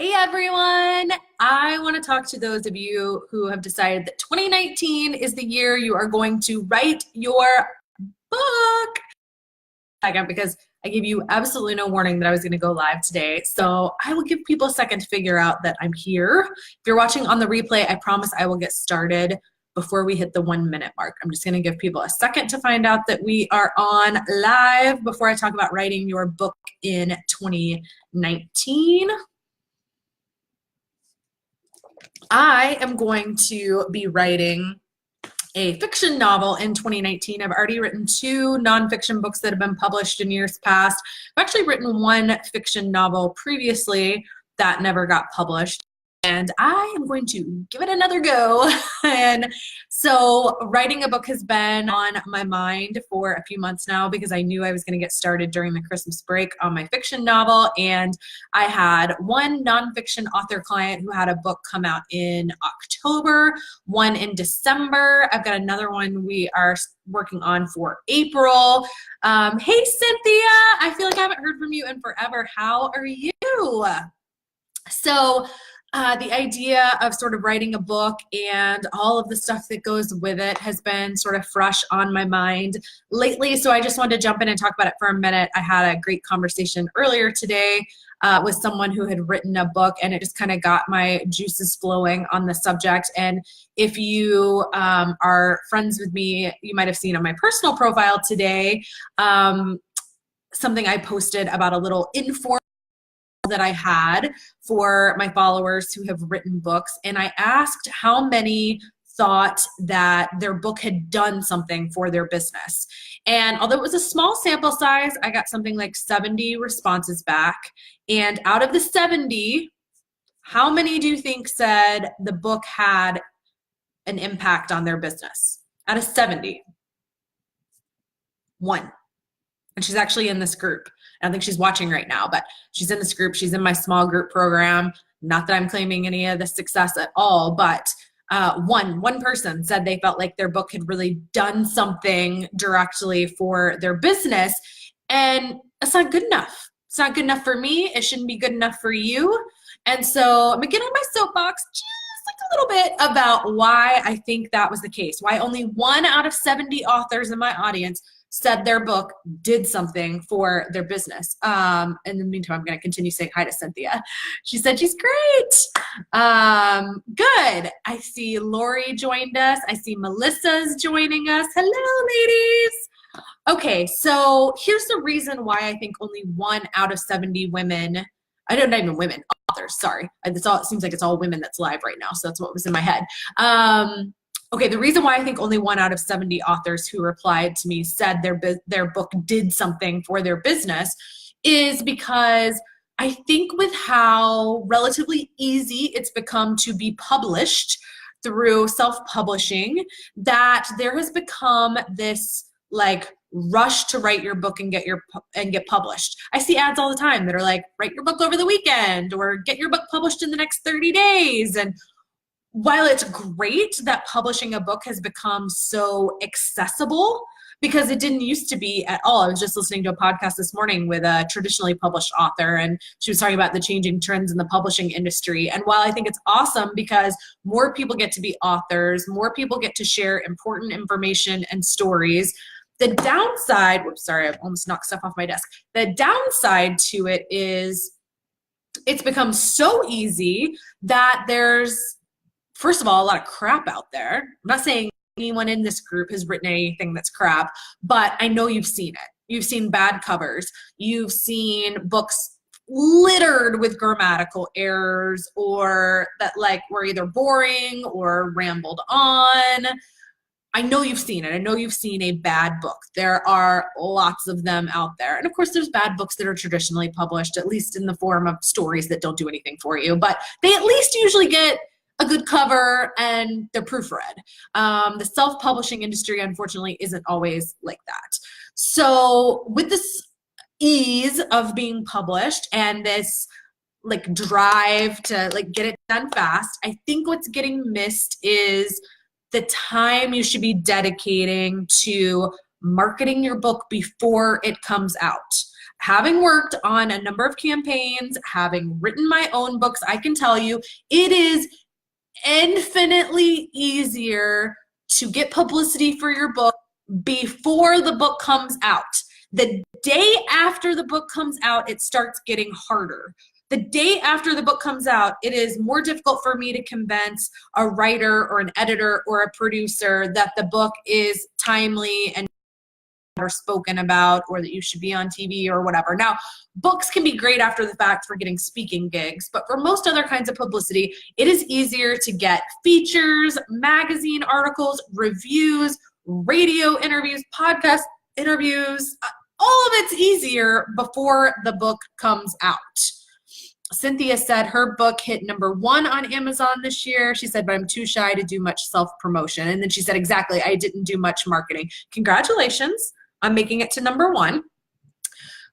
Hey everyone! I want to talk to those of you who have decided that 2019 is the year you are going to write your book. Second, because I gave you absolutely no warning that I was going to go live today. So I will give people a second to figure out that I'm here. If you're watching on the replay, I promise I will get started before we hit the 1 minute mark. I'm just going to give people a second to find out that we are on live before I talk about writing your book in 2019. I am going to be writing a fiction novel in 2019. I've already written 2 nonfiction books that have been published in years past. I've actually written 1 fiction novel previously that never got published, and I am going to give it another go. And so writing a book has been on my mind for a few months now because I knew I was going to get started during the Christmas break on my fiction novel. And I had one nonfiction author client who had a book come out in October, one in December. I've got another one we are working on for April. Hey, Cynthia, I feel like I haven't heard from you in forever. How are you? So the idea of sort of writing a book and all of the stuff that goes with it has been sort of fresh on my mind lately. So I just wanted to jump in and talk about it for a minute. I had a great conversation earlier today with someone who had written a book, and it just kind of got my juices flowing on the subject. And if you are friends with me, you might have seen on my personal profile today something I posted about a little informal that I had for my followers who have written books, and I asked how many thought that their book had done something for their business. And although it was a small sample size, I got something like 70 responses back. And out of the 70, how many do you think said the book had an impact on their business? Out of 70, 1. And she's actually in this group. I don't think she's watching right now, but she's in this group. She's in my small group program. Not that I'm claiming any of the success at all, but one person said they felt like their book had really done something directly for their business. And it's not good enough. It's not good enough for me. It shouldn't be good enough for you. And so I'm gonna get on my soapbox just like a little bit about why I think that was the case. Why only 1 out of 70 authors in my audience said their book did something for their business. In the meantime, I'm going to continue saying hi to Cynthia. She said she's great. Good. I see Lori joined us. I see Melissa's joining us. Hello, ladies. Okay, so here's the reason why I think only 1 out of 70 women, I don't even women, authors, sorry. It seems like it's all women that's live right now, so that's what was in my head. Okay, the reason why I think only 1 out of 70 authors who replied to me said their book did something for their business is because I think with how relatively easy it's become to be published through self-publishing, that there has become this like rush to write your book and get published. I see ads all the time that are like, write your book over the weekend or get your book published in the next 30 days. And while it's great that publishing a book has become so accessible, because it didn't used to be at all. I was just listening to a podcast this morning with a traditionally published author, and she was talking about the changing trends in the publishing industry. And while I think it's awesome because more people get to be authors, more people get to share important information and stories, the downside, whoops, sorry, I almost knocked stuff off my desk. The downside to it is it's become so easy that there's, first of all, a lot of crap out there. I'm not saying anyone in this group has written anything that's crap, but I know you've seen it. You've seen bad covers. You've seen books littered with grammatical errors, or that like were either boring or rambled on. I know you've seen it. I know you've seen a bad book. There are lots of them out there. And of course, there's bad books that are traditionally published, at least in the form of stories that don't do anything for you, but they at least usually get a good cover and they're proofread. The self-publishing industry, unfortunately, isn't always like that. So with this ease of being published and this like drive to like get it done fast, I think what's getting missed is the time you should be dedicating to marketing your book before it comes out. having worked on a number of campaigns, having written my own books, I can tell you it is infinitely easier to get publicity for your book before the book comes out. The day after the book comes out, it starts getting harder. The day after the book comes out, it is more difficult for me to convince a writer or an editor or a producer that the book is timely and or spoken about, or that you should be on TV or whatever. Now, books can be great after the fact for getting speaking gigs, but for most other kinds of publicity, it is easier to get features, magazine articles, reviews, radio interviews, podcast interviews. All of it's easier before the book comes out. Cynthia said her book hit #1 on Amazon this year. She said, but I'm too shy to do much self-promotion. And then she said, exactly, I didn't do much marketing. Congratulations on making it to #1.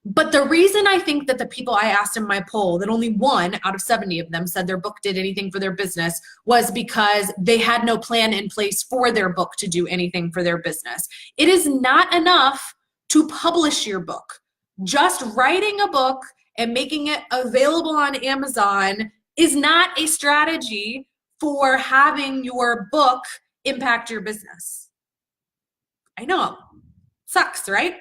But the reason I think that the people I asked in my poll, that only 1 out of 70 of them said their book did anything for their business, was because they had no plan in place for their book to do anything for their business. It is not enough to publish your book. Just writing a book and making it available on Amazon is not a strategy for having your book impact your business. I know. Sucks, right?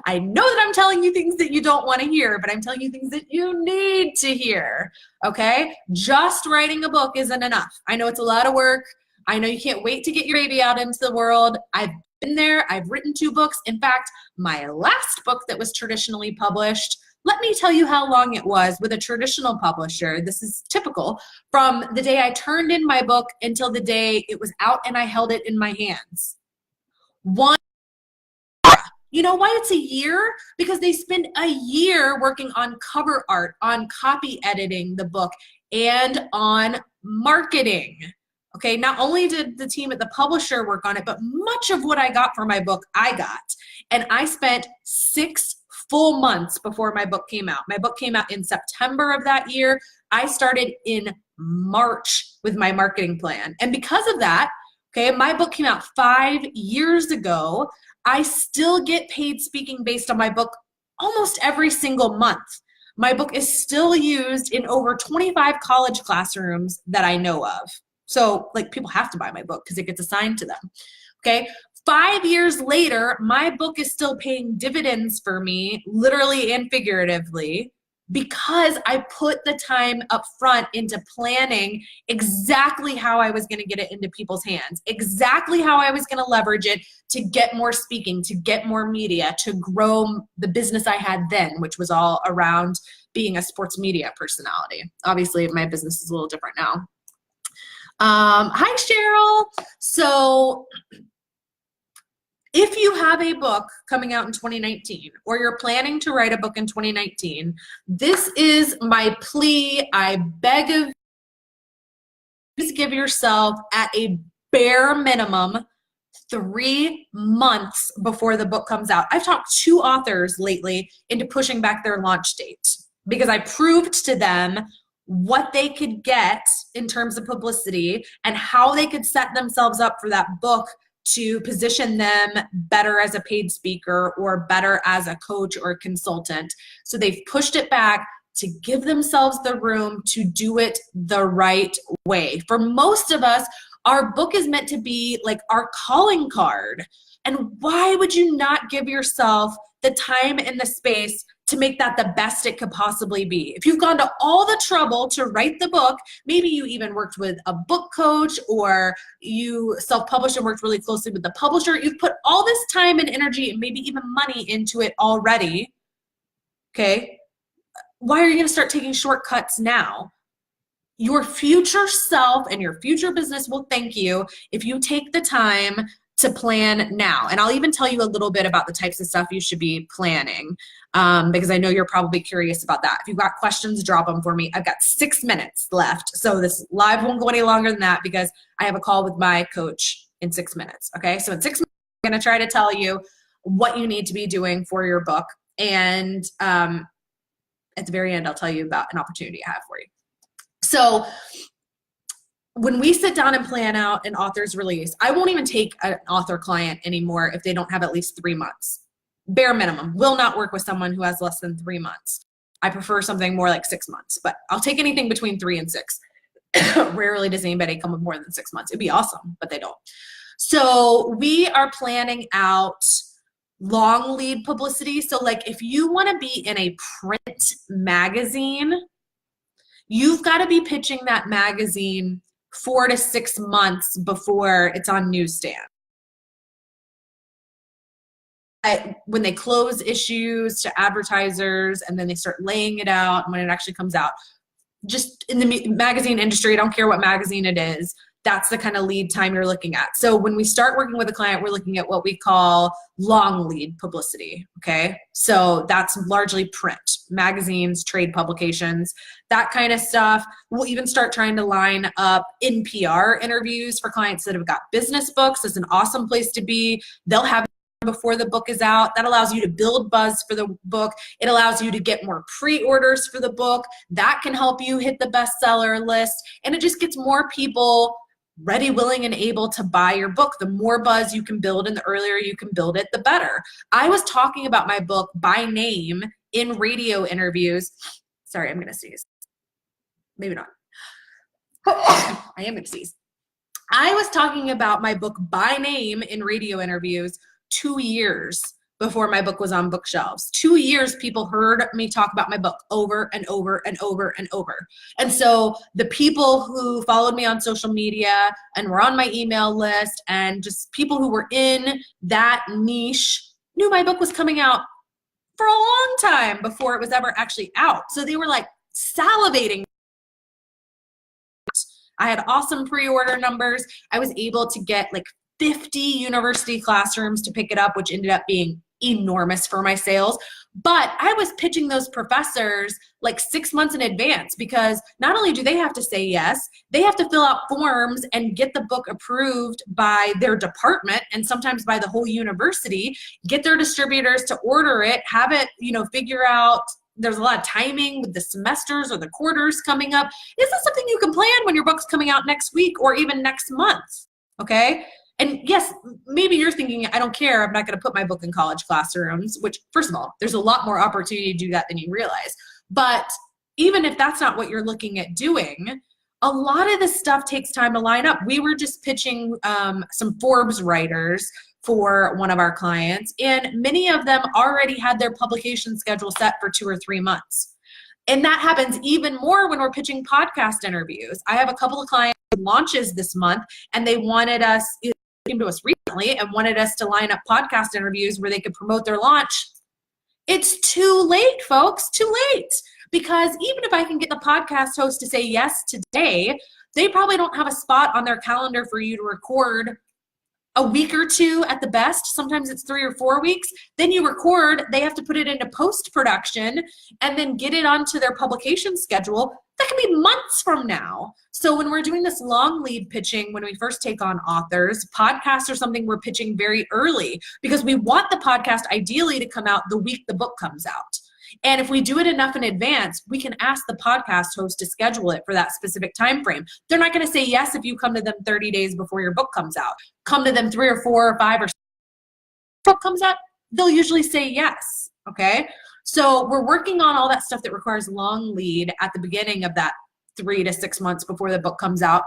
I know that I'm telling you things that you don't want to hear, but I'm telling you things that you need to hear, okay? Just writing a book isn't enough. I know it's a lot of work. I know you can't wait to get your baby out into the world. I've been there. I've written 2 books. In fact, my last book that was traditionally published, let me tell you how long it was with a traditional publisher. This is typical. From the day I turned in my book until the day it was out and I held it in my hands. You know why it's a year? Because they spend a year working on cover art, on copy editing the book, and on marketing. Okay, not only did the team at the publisher work on it, but much of what I got for my book, I got. And I spent 6 full months before my book came out. My book came out in September of that year. I started in March with my marketing plan. And because of that, okay, my book came out 5 years ago. I still get paid speaking based on my book almost every single month. My book is still used in over 25 college classrooms that I know of. So like people have to buy my book because it gets assigned to them. Okay. 5 years later, my book is still paying dividends for me, literally and figuratively, because I put the time up front into planning exactly how I was going to get it into people's hands, exactly how I was going to leverage it to get more speaking, to get more media, to grow the business I had then, which was all around being a sports media personality. Obviously, my business is a little different now. Hi, Cheryl. So if you have a book coming out in 2019, or you're planning to write a book in 2019, this is my plea. I beg of you, please give yourself at a bare minimum 3 months before the book comes out. I've talked 2 authors lately into pushing back their launch date because I proved to them what they could get in terms of publicity and how they could set themselves up for that book to position them better as a paid speaker or better as a coach or a consultant. So they've pushed it back to give themselves the room to do it the right way. For most of us, our book is meant to be like our calling card. And why would you not give yourself the time and the space to make that the best it could possibly be? If you've gone to all the trouble to write the book, maybe you even worked with a book coach or you self-published and worked really closely with the publisher, you've put all this time and energy and maybe even money into it already, okay? Why are you gonna start taking shortcuts now? Your future self and your future business will thank you if you take the time to plan now. And I'll even tell you a little bit about the types of stuff you should be planning because I know you're probably curious about that. If you've got questions, drop them for me. I've got 6 minutes left. So this live won't go any longer than that because I have a call with my coach in 6 minutes. Okay, so in 6 minutes, I'm gonna try to tell you what you need to be doing for your book. And at the very end, I'll tell you about an opportunity I have for you. So when we sit down and plan out an author's release, I won't even take an author client anymore if they don't have at least 3 months. bare minimum. Will not work with someone who has less than 3 months. I prefer something more like 6 months, but I'll take anything between 3 and 6. Rarely does anybody come with more than 6 months. It'd be awesome, but they don't. So we are planning out long lead publicity. So like if you want to be in a print magazine, you've got to be pitching that magazine 4 to 6 months before it's on newsstand. When they close issues to advertisers and then they start laying it out, and when it actually comes out, just in the magazine industry, I don't care what magazine it is, that's the kind of lead time you're looking at. So when we start working with a client, we're looking at what we call long lead publicity, okay? So that's largely print, magazines, trade publications, that kind of stuff. We'll even start trying to line up NPR interviews for clients that have got business books. It's an awesome place to be. They'll have before the book is out. That allows you to build buzz for the book. It allows you to get more pre-orders for the book. That can help you hit the bestseller list. And it just gets more people ready, willing, and able to buy your book. The more buzz you can build and the earlier you can build it, the better. I was talking about my book by name in radio interviews. Sorry, I'm going to sneeze. Maybe not. I am going to sneeze. I was talking about my book by name in radio interviews 2 years before my book was on bookshelves. 2 years people heard me talk about my book over and over and over and over. And so the people who followed me on social media and were on my email list and just people who were in that niche knew my book was coming out for a long time before it was ever actually out. So they were like salivating. I had awesome pre-order numbers. I was able to get like 50 university classrooms to pick it up, which ended up being enormous for my sales. But I was pitching those professors like 6 months in advance, because not only do they have to say yes, they have to fill out forms and get the book approved by their department and sometimes by the whole university, get their distributors to order it, have it, figure out. There's a lot of timing with the semesters or the quarters coming up. Is this something you can plan when your book's coming out next week or even next month? Okay. And yes, maybe you're thinking, I don't care, I'm not going to put my book in college classrooms, which, first of all, there's a lot more opportunity to do that than you realize. But even if that's not what you're looking at doing, a lot of this stuff takes time to line up. We were just pitching some Forbes writers for one of our clients, and many of them already had their publication schedule set for 2 or 3 months. And that happens even more when we're pitching podcast interviews. I have a couple of clients launches this month, and they wanted us, came to us recently and wanted us to line up podcast interviews where they could promote their launch. It's too late, folks, too late. Because even if I can get the podcast host to say yes today, they probably don't have a spot on their calendar for you to record a week or two at the best. Sometimes it's 3 or 4 weeks. Then you record, they have to put it into post-production and then get it onto their publication schedule. That can be months from now. So when we're doing this long lead pitching, when we first take on authors, podcasts are something we're pitching very early because we want the podcast ideally to come out the week the book comes out. And if we do it enough in advance, we can ask the podcast host to schedule it for that specific time frame. They're not going to say yes if you come to them 30 days before your book comes out. Come to them 3 or 4 or 5 or 6 book comes out, they'll usually say yes. Okay? So we're working on all that stuff that requires long lead at the beginning of that 3 to 6 months before the book comes out.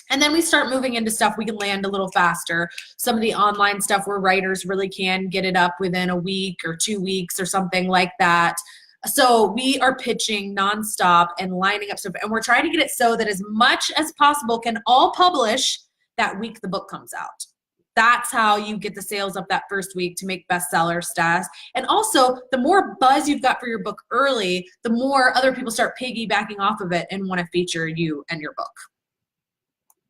And then we start moving into stuff we can land a little faster. Some of the online stuff where writers really can get it up within a week or 2 weeks or something like that. So we are pitching nonstop and lining up stuff. And we're trying to get it so that as much as possible can all publish that week the book comes out. That's how you get the sales up that first week to make bestseller status. And also, the more buzz you've got for your book early, the more other people start piggybacking off of it and want to feature you and your book.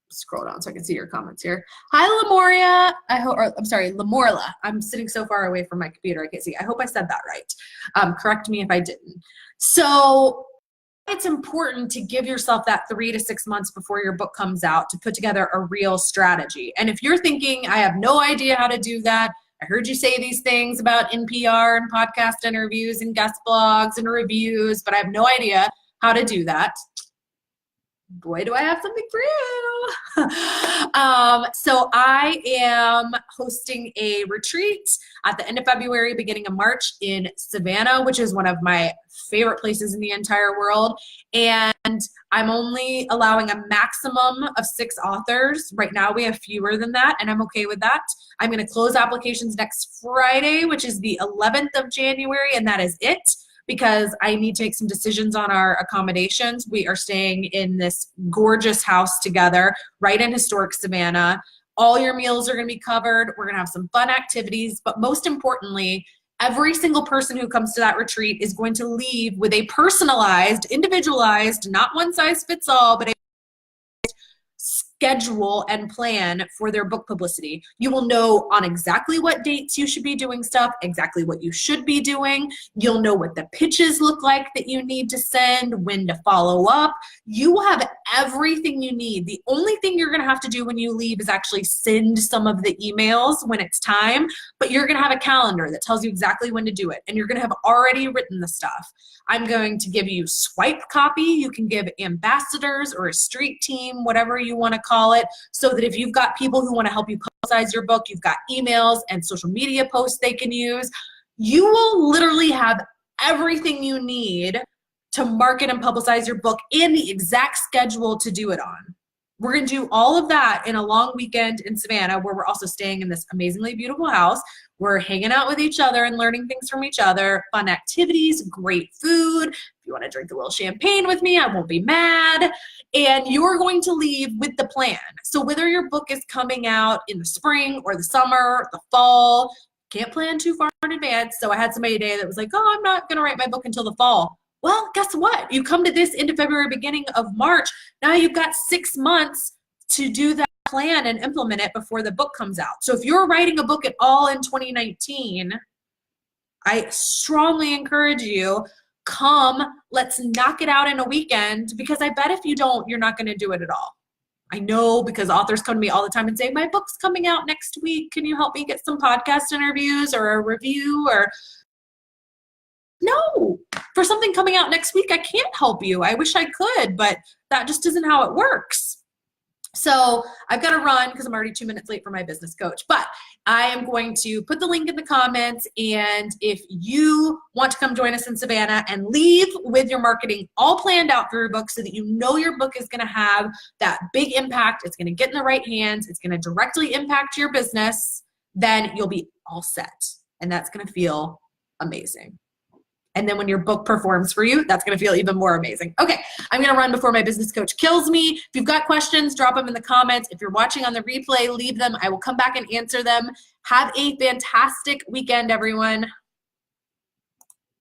Scroll down so I can see your comments here. Hi, Lamoria. I'm sorry, Lamorla. I'm sitting so far away from my computer, I can't see. I hope I said that right. Correct me if I didn't. So it's important to give yourself that 3 to 6 months before your book comes out to put together a real strategy. And if you're thinking, I have no idea how to do that, I heard you say these things about NPR and podcast interviews and guest blogs and reviews, but I have no idea how to do that. boy, do I have something for you. So I am hosting a retreat at the end of February, beginning of March in Savannah, which is one of my favorite places in the entire world. And I'm only allowing a maximum of 6 authors. Right now we have fewer than that, and I'm okay with that. I'm going to close applications next Friday, which is the 11th of January, and that is it, because I need to make some decisions on our accommodations. We are staying in this gorgeous house together right in historic Savannah. All your meals are going to be covered. We're going to have some fun activities, but most importantly, every single person who comes to that retreat is going to leave with a personalized, individualized, not one size fits all, but a schedule and plan for their book publicity. You will know on exactly what dates you should be doing stuff, exactly what you should be doing. You'll know what the pitches look like that you need to send, when to follow up. You will have everything you need. The only thing you're going to have to do when you leave is actually send some of the emails when it's time, but you're going to have a calendar that tells you exactly when to do it, and you're going to have already written the stuff. I'm going to give you swipe copy. You can give ambassadors or a street team, whatever you want to call it, so that if you've got people who want to help you publicize your book, you've got emails and social media posts they can use. You will literally have everything you need to market and publicize your book and the exact schedule to do it on. We're going to do all of that in a long weekend in Savannah, where we're also staying in this amazingly beautiful house. We're hanging out with each other and learning things from each other, fun activities, great food. If you want to drink a little champagne with me, I won't be mad. And you're going to leave with the plan. So whether your book is coming out in the spring or the summer, the fall, can't plan too far in advance. So I had somebody today that was like, oh, I'm not going to write my book until the fall. Well, guess what? You come to this end of February, beginning of March. Now you've got 6 months to do that plan and implement it before the book comes out. So if you're writing a book at all in 2019, I strongly encourage you, come, let's knock it out in a weekend, because I bet if you don't, you're not going to do it at all. I know, because authors come to me all the time and say, my book's coming out next week. Can you help me get some podcast interviews or a review? Or no, for something coming out next week, I can't help you. I wish I could, but that just isn't how it works. So I've got to run because I'm already 2 minutes late for my business coach, but I am going to put the link in the comments. And if you want to come join us in Savannah and leave with your marketing all planned out for your book, so that you know your book is going to have that big impact, it's going to get in the right hands, it's going to directly impact your business, then you'll be all set. And that's going to feel amazing. And then when your book performs for you, that's going to feel even more amazing. Okay, I'm going to run before my business coach kills me. If you've got questions, drop them in the comments. If you're watching on the replay, leave them. I will come back and answer them. Have a fantastic weekend, everyone.